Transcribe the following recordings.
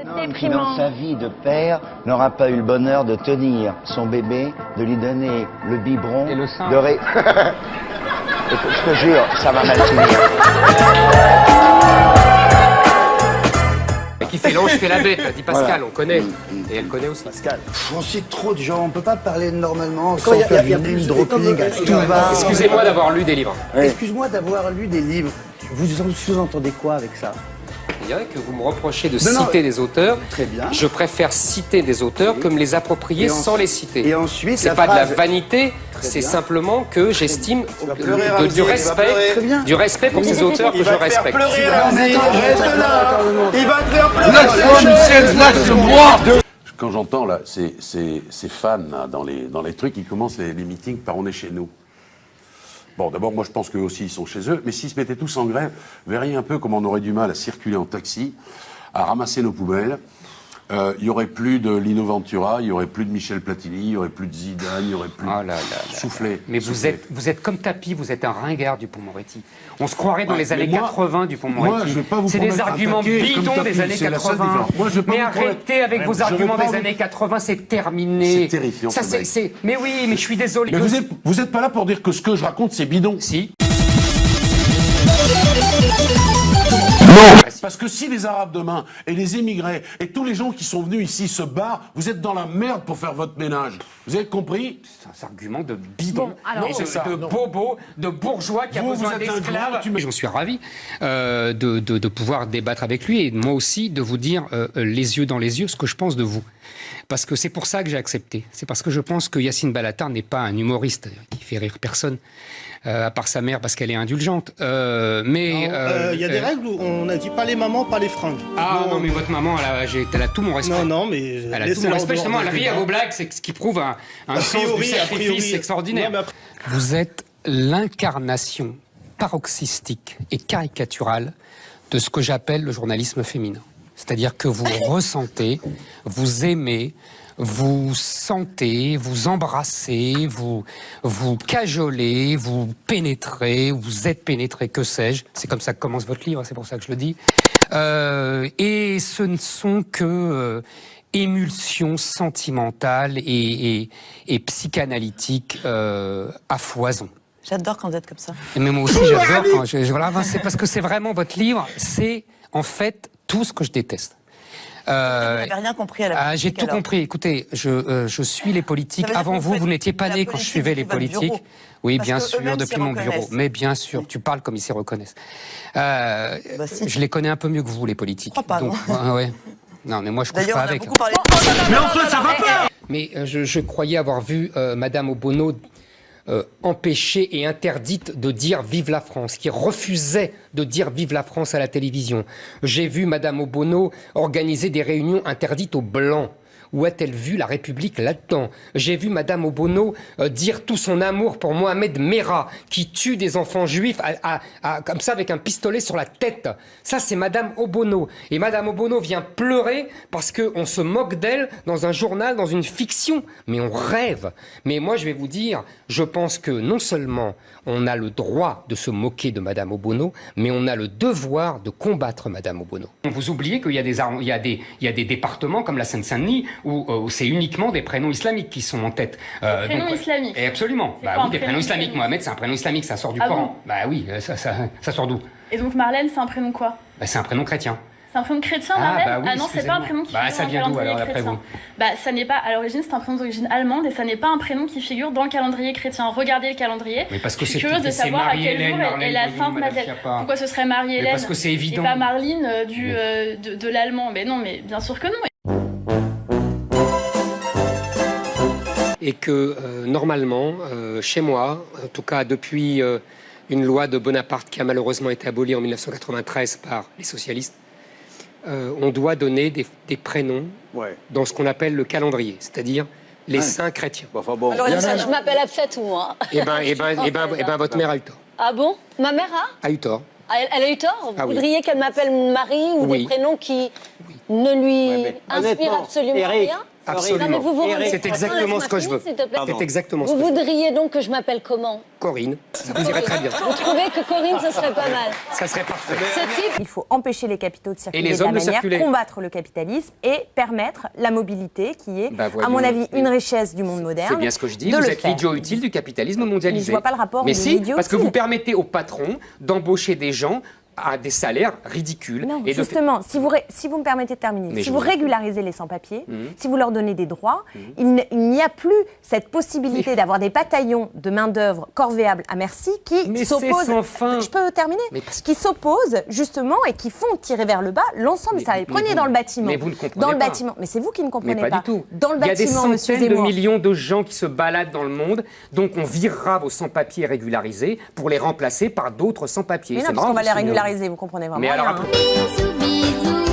Un homme qui, dans sa vie de père, n'aura pas eu le bonheur de tenir son bébé, de lui donner le biberon, et le sein. Je te jure, ça va mal finir. Qui fait l'ange fait la bête, dit Pascal, Voilà. on connaît. Et elle connaît aussi. Pascal. On cite trop de gens, on peut pas parler normalement sans faire du name dropping, tout va. Excusez-moi d'avoir lu des livres. Excuse-moi d'avoir lu des livres. Vous sous-entendez quoi avec ça? Je dirais que vous me reprochez de citer des auteurs. Très bien. Je préfère citer des auteurs que me les approprier sans les citer. Et ensuite, c'est pas de la vanité, c'est simplement que j'estime du respect pour ces auteurs que je respecte. Il va te faire pleurer. Quand j'entends là, ces fans là, dans les trucs, ils commencent les meetings par on est chez nous. Bon, d'abord, moi je pense qu'eux aussi ils sont chez eux, mais s'ils se mettaient tous en grève, vous verriez un peu comment on aurait du mal à circuler en taxi, à ramasser nos poubelles. Il y aurait plus de Lino Ventura, il y aurait plus de Michel Platini, il y aurait plus de Zidane, il y aurait plus de Soufflé. Mais vous êtes comme Tapi, vous êtes un ringard Dupond-Moretti. On se croirait dans les années 80 Dupond-Moretti. C'est des arguments bidons des années 80. Mais arrêtez avec vos arguments des années 80, c'est terminé. C'est terrifiant. Mais oui, mais je suis désolé. Mais vous êtes pas là pour dire que ce que je raconte c'est bidon. Si. Non. Parce que si les Arabes demain et les émigrés et tous les gens qui sont venus ici se barrent, vous êtes dans la merde pour faire votre ménage. Vous avez compris? C'est un argument de bidon, de bobo, de bourgeois qui a besoin d'esclaves. J'en suis ravi de pouvoir débattre avec lui et moi aussi de vous dire les yeux dans les yeux ce que je pense de vous. Parce que c'est pour ça que j'ai accepté. C'est parce que je pense que Yacine Balatar n'est pas un humoriste qui fait rire personne. À part sa mère parce qu'elle est indulgente. Mais il y a des règles où on n'a dit pas les mamans, pas les fringues. Ah non, mais votre maman, elle a tout mon respect. Non, mais elle a tout mon respect. Justement, elle rit à vos blagues, c'est ce qui prouve un sens du sacrifice extraordinaire. Non, vous êtes l'incarnation paroxystique et caricaturale de ce que j'appelle le journalisme féminin. C'est-à-dire que vous ressentez, vous aimez, vous sentez, vous embrassez, vous cajolez, vous pénétrez, vous êtes pénétré, que sais-je. C'est comme ça que commence votre livre, c'est pour ça que je le dis. Et ce ne sont que émulsions sentimentales et psychanalytiques à foison. J'adore quand vous êtes comme ça. Mais moi aussi, j'adore quand voilà, c'est parce que c'est vraiment votre livre, c'est en fait tout ce que je déteste. Vous n'avez rien compris à la politique. J'ai tout compris. Écoutez, je suis les politiques. Avant vous, vous n'étiez pas nés quand je suivais les politiques. Oui, bien sûr, depuis mon bureau. Mais bien sûr, tu parles comme ils s'y reconnaissent. Si. Je les connais un peu mieux que vous, les politiques. Je crois pas, donc, ouais. Non, mais moi, je couche pas avec. Mais enfin, ça va pas. Mais je croyais avoir vu Madame Obono empêchée et interdite de dire Vive la France, qui refusait de dire Vive la France à la télévision. J'ai vu Madame Obono organiser des réunions interdites aux Blancs. Où a-t-elle vu la République là-dedans? J'ai vu Madame Obono dire tout son amour pour Mohamed Merah, qui tue des enfants juifs comme ça avec un pistolet sur la tête. Ça, c'est Madame Obono. Et Madame Obono vient pleurer parce qu'on se moque d'elle dans un journal, dans une fiction. Mais on rêve. Mais moi, je vais vous dire, je pense que non seulement on a le droit de se moquer de Madame Obono, mais on a le devoir de combattre Madame Obono. Vous oubliez qu'il y a des départements comme la Seine-Saint-Denis où c'est uniquement des prénoms islamiques qui sont en tête. Prénoms islamiques. Et absolument. Bah oui, des prénoms islamiques. Mohamed, c'est un prénom islamique, ça sort du Coran. Bon bah oui, ça sort d'où? Et donc Marlène, c'est un prénom quoi? Bah c'est un prénom chrétien. C'est un prénom chrétien, Marlène? Bah oui, ah non, c'est pas un prénom qui figure ça vient dans le d'où calendrier alors d'après chrétien. vous? Bah ça n'est pas, à l'origine c'est un prénom d'origine allemande et ça n'est pas un prénom qui figure dans le calendrier chrétien. Regardez le calendrier. Mais parce que je suis curieuse de savoir à quel jour est la Sainte Madeleine. Pourquoi ce serait Marie-Hélène? Parce que c'est évident. Et pas Marline de l'allemand. Mais non, mais bien sûr que non. Et que normalement, chez moi, en tout cas depuis une loi de Bonaparte qui a malheureusement été abolie en 1993 par les socialistes, on doit donner des prénoms dans ce qu'on appelle le calendrier, c'est-à-dire les saints chrétiens. Bon. Alors, je m'appelle Absette, moi. Eh ben, votre mère a eu tort. Ah bon? Ma mère a eu tort. Elle a eu tort? Vous voudriez qu'elle m'appelle Marie ou des prénoms qui ne lui inspirent absolument rien? Absolument. Non, mais vous vous rendez C'est compte. exactement ce que je veux. S'il te plaît. C'est exactement ce Vous que je veux. voudriez donc que je m'appelle comment? Corinne, ça vous irait très bien. Vous trouvez que Corinne, ce serait pas mal? Ça serait parfait. Ce type, Il faut empêcher les capitaux de circuler les de la hommes de manière, circuler. combattre le capitalisme et permettre la mobilité qui est, Bah, à voyons. mon avis, une richesse du monde moderne. C'est bien ce que je dis, de vous le êtes faire. l'idiot utile du capitalisme mondialisé. Mais je vois pas le rapport Mais de si, l'idiot parce que utile. vous permettez aux patrons d'embaucher des gens à des salaires ridicules. Non, et de- justement, si vous me permettez de terminer, Mais si je vous vous en prie. régularisez les sans-papiers, si vous leur donnez des droits, il n'y a plus cette possibilité d'avoir des bataillons de main-d'œuvre corvéables à merci qui Mais s'opposent. c'est sans fin. Je peux terminer Mais parce Qui s'opposent justement et qui font tirer vers le bas l'ensemble des salariés. mais Prenez vous- dans le bâtiment. mais vous ne comprenez Dans le pas. bâtiment. Mais c'est vous qui ne comprenez Mais pas du tout. Dans le Il y a des bâtiment, monsieur centaines de Zemmour. millions de gens qui se baladent dans le monde, donc on virera vos sans-papiers régularisés pour les remplacer par d'autres sans-papiers. Mais non, C'est parce qu'on marrant, va les vous signalez. régulariser, vous comprenez vraiment Mais alors rien, après- hein. Bisous, bisous,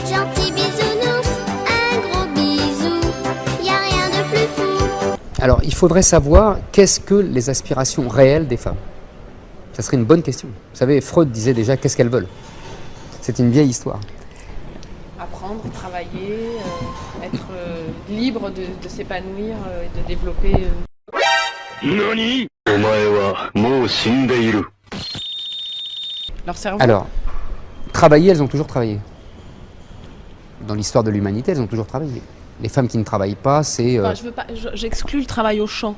gentil bisounours, un gros bisou, y a rien de plus fou. Alors, il faudrait savoir qu'est-ce que les aspirations réelles des femmes. Ça serait une bonne question. Vous savez, Freud disait déjà qu'est-ce qu'elles veulent. C'est une vieille histoire. Apprendre, travailler, être libre de s'épanouir et de développer. Leur cerveau. Alors, travailler, elles ont toujours travaillé. Dans l'histoire de l'humanité, elles ont toujours travaillé. Les femmes qui ne travaillent pas, c'est... Enfin, j'exclus le travail au champ.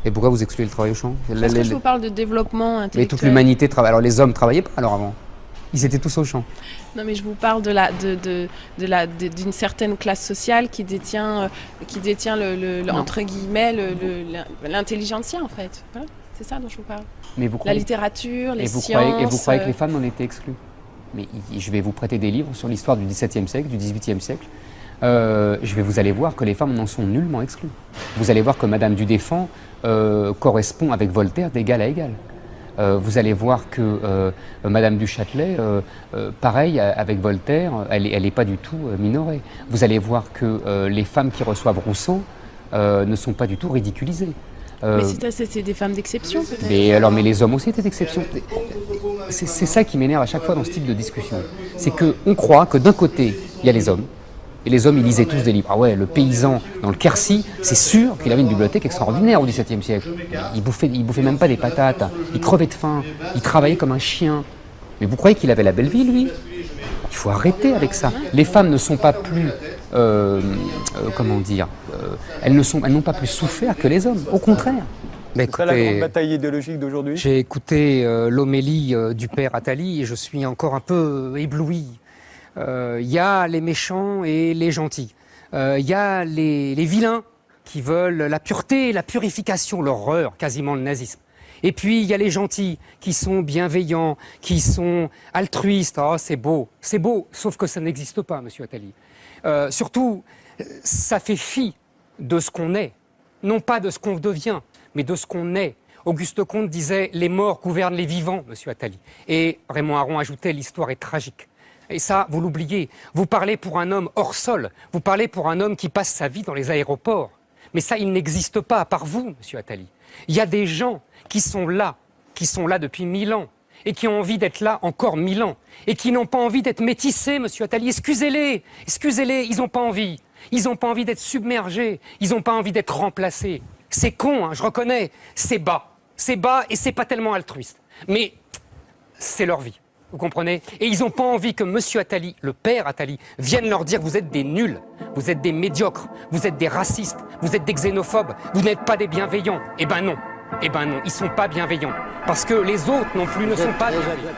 Et pourquoi vous excluez le travail au champ? Parce que je vous parle de développement intellectuel. Mais toute l'humanité travaille. Alors les hommes ne travaillaient pas alors avant. Ils étaient tous au champ. Non, mais je vous parle d'une certaine classe sociale qui détient entre guillemets l'intelligentsia en fait. Voilà, c'est ça dont je vous parle. Mais vous La littérature, les sciences. Et vous croyez que les femmes en étaient exclues? Mais je vais vous prêter des livres sur l'histoire du XVIIe siècle, du XVIIIe siècle. Vous allez voir que les femmes en sont nullement exclues. Vous allez voir que Madame du Deffand correspond avec Voltaire d'égal à égal. Vous allez voir que Madame du Châtelet, pareil avec Voltaire, elle n'est pas du tout minorée. Vous allez voir que les femmes qui reçoivent Rousseau ne sont pas du tout ridiculisées. Mais c'est des femmes d'exception peut-être. Mais les hommes aussi étaient d'exception. C'est ça qui m'énerve à chaque fois dans ce type de discussion. C'est qu'on croit que d'un côté, il y a les hommes, et les hommes, ils lisaient tous des livres. Ah ouais, le paysan dans le Quercy, c'est sûr qu'il avait une bibliothèque extraordinaire au XVIIe siècle. Il bouffait même pas des patates, il crevait de faim, il travaillait comme un chien. Mais vous croyez qu'il avait la belle vie, lui? Il faut arrêter avec ça. Les femmes ne sont pas plus... comment dire elles n'ont pas plus souffert que les hommes, au contraire. C'est ça la grande bataille idéologique d'aujourd'hui? J'ai écouté l'homélie du père Attali et je suis encore un peu ébloui. Il y a les méchants et les gentils. Il y a les vilains qui veulent la pureté, la purification, l'horreur, quasiment le nazisme. Et puis il y a les gentils qui sont bienveillants, qui sont altruistes. Oh, c'est beau, sauf que ça n'existe pas, monsieur Attali. Surtout, ça fait fi de ce qu'on est, non pas de ce qu'on devient, mais de ce qu'on est. Auguste Comte disait « Les morts gouvernent les vivants », monsieur Attali. Et Raymond Aron ajoutait « L'histoire est tragique ». Et ça, vous l'oubliez. Vous parlez pour un homme hors sol. Vous parlez pour un homme qui passe sa vie dans les aéroports. Mais ça, il n'existe pas, à part vous, monsieur Attali. Il y a des gens qui sont là depuis 1000 ans, et qui ont envie d'être là encore 1000 ans, et qui n'ont pas envie d'être métissés, monsieur Attali. Excusez-les, ils n'ont pas envie. Ils n'ont pas envie d'être submergés, ils n'ont pas envie d'être remplacés. C'est con, hein, je reconnais, c'est bas et c'est pas tellement altruiste. Mais c'est leur vie. Vous comprenez? Et ils n'ont pas envie que monsieur Attali, le père Attali, vienne leur dire vous êtes des nuls, vous êtes des médiocres, vous êtes des racistes, vous êtes des xénophobes, vous n'êtes pas des bienveillants. Eh ben non, ils ne sont pas bienveillants. Parce que les autres non plus ne sont pas bienveillants.